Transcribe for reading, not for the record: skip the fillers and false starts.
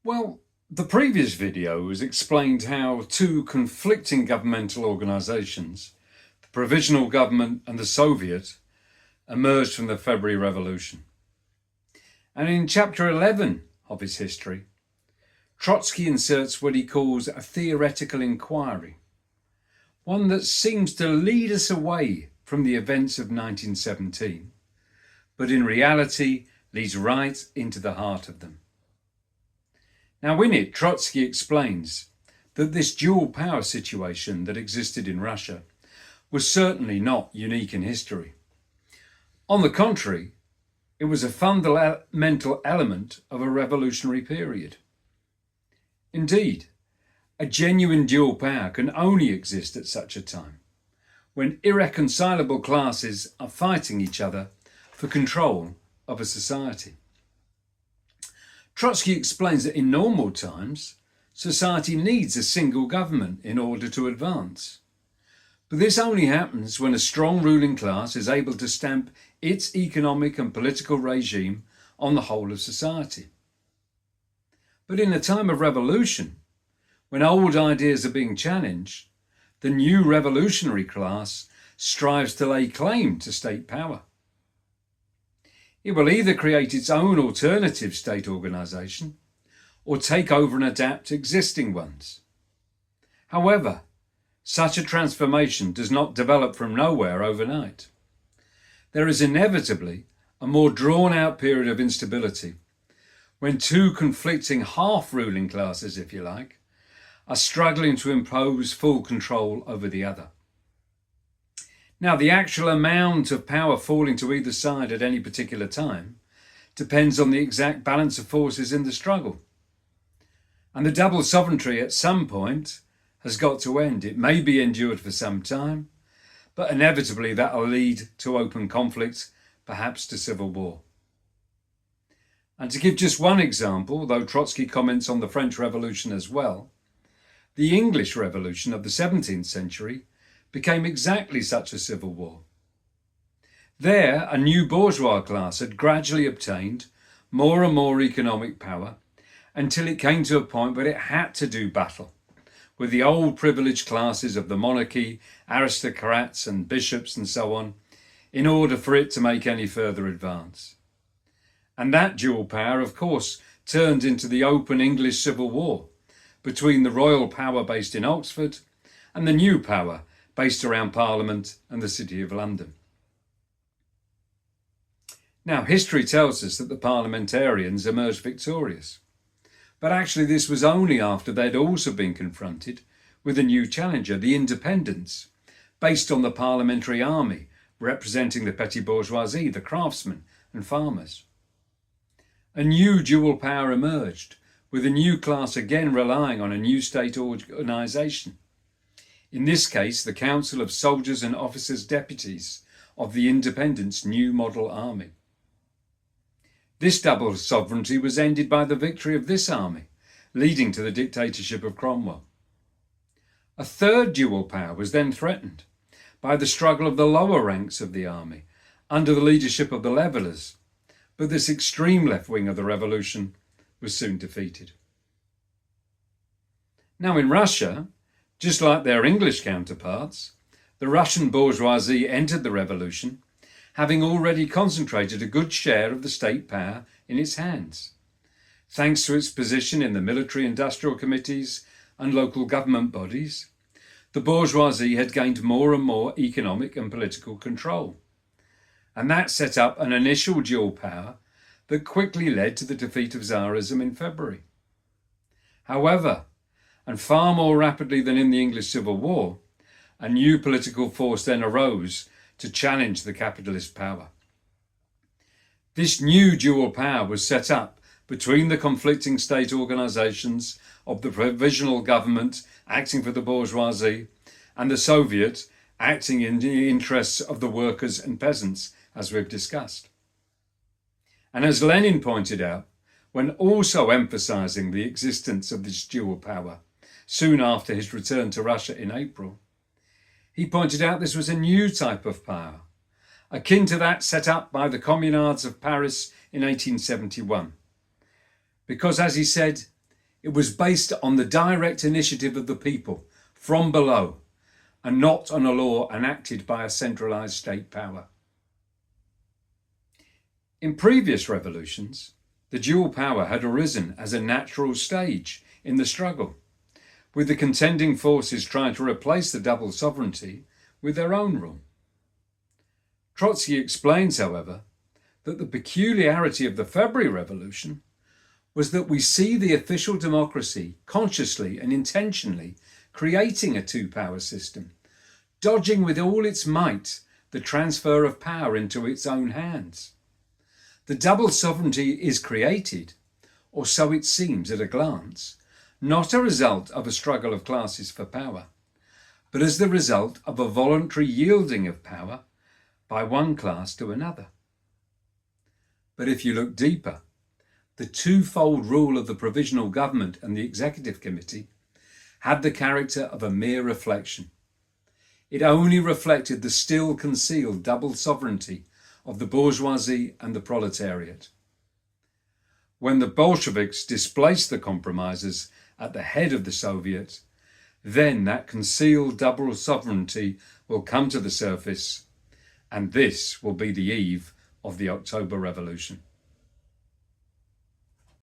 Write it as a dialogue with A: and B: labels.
A: Well, the previous video has explained how two conflicting governmental organisations, the Provisional Government and the Soviet, emerged from the February Revolution. And in chapter 11 of his history, Trotsky inserts what he calls a theoretical inquiry, one that seems to lead us away from the events of 1917, but in reality leads right into the heart of them. Now in it, Trotsky explains that this dual power situation that existed in Russia was certainly not unique in history. On the contrary, it was a fundamental element of a revolutionary period. Indeed, a genuine dual power can only exist at such a time, when irreconcilable classes are fighting each other for control of a society. Trotsky explains that in normal times, society needs a single government in order to advance. But this only happens when a strong ruling class is able to stamp its economic and political regime on the whole of society. But in a time of revolution, when old ideas are being challenged, the new revolutionary class strives to lay claim to state power. It will either create its own alternative state organisation or take over and adapt existing ones. However, such a transformation does not develop from nowhere overnight. There is inevitably a more drawn-out period of instability when two conflicting half-ruling classes, if you like, are struggling to impose full control over the other. Now, the actual amount of power falling to either side at any particular time depends on the exact balance of forces in the struggle. And the double sovereignty at some point has got to end. It may be endured for some time, but inevitably that will lead to open conflict, perhaps to civil war. And to give just one example, though Trotsky comments on the French Revolution as well, the English Revolution of the 17th century became exactly such a civil war. There, a new bourgeois class had gradually obtained more and more economic power until it came to a point where it had to do battle with the old privileged classes of the monarchy, aristocrats and bishops and so on, in order for it to make any further advance. And that dual power, of course, turned into the open English Civil War between the royal power based in Oxford and the new power based around Parliament and the City of London. Now, history tells us that the parliamentarians emerged victorious, but actually this was only after they'd also been confronted with a new challenger, the independents, based on the parliamentary army representing the petty bourgeoisie, the craftsmen and farmers. A new dual power emerged, with a new class again relying on a new state organisation. In this case, the Council of Soldiers and Officers' Deputies of the Independents' new model army. This double sovereignty was ended by the victory of this army, leading to the dictatorship of Cromwell. A third dual power was then threatened by the struggle of the lower ranks of the army under the leadership of the Levellers, but this extreme left wing of the revolution was soon defeated. Now in Russia, just like their English counterparts, the Russian bourgeoisie entered the revolution having already concentrated a good share of the state power in its hands. Thanks to its position in the military industrial committees and local government bodies, the bourgeoisie had gained more and more economic and political control. And that set up an initial dual power that quickly led to the defeat of Tsarism in February. However, and far more rapidly than in the English Civil War, a new political force then arose to challenge the capitalist power. This new dual power was set up between the conflicting state organisations of the Provisional Government acting for the bourgeoisie and the Soviet acting in the interests of the workers and peasants, as we've discussed. And as Lenin pointed out, when also emphasising the existence of this dual power soon after his return to Russia in April, he pointed out this was a new type of power, akin to that set up by the Communards of Paris in 1871. Because, as he said, It was based on the direct initiative of the people from below, and not on a law enacted by a centralised state power. In previous revolutions, the dual power had arisen as a natural stage in the struggle, with the contending forces trying to replace the double sovereignty with their own rule. Trotsky explains, however, that the peculiarity of the February Revolution was that we see the official democracy consciously and intentionally creating a two-power system, dodging with all its might the transfer of power into its own hands. The double sovereignty is created, or so it seems at a glance, not a result of a struggle of classes for power, but as the result of a voluntary yielding of power by one class to another. But if you look deeper, the twofold rule of the provisional government and the executive committee had the character of a mere reflection. It only reflected the still concealed double sovereignty of the bourgeoisie and the proletariat. When the Bolsheviks displaced the compromisers at the head of the Soviet, then that concealed double sovereignty will come to the surface, and this will be the eve of the October Revolution.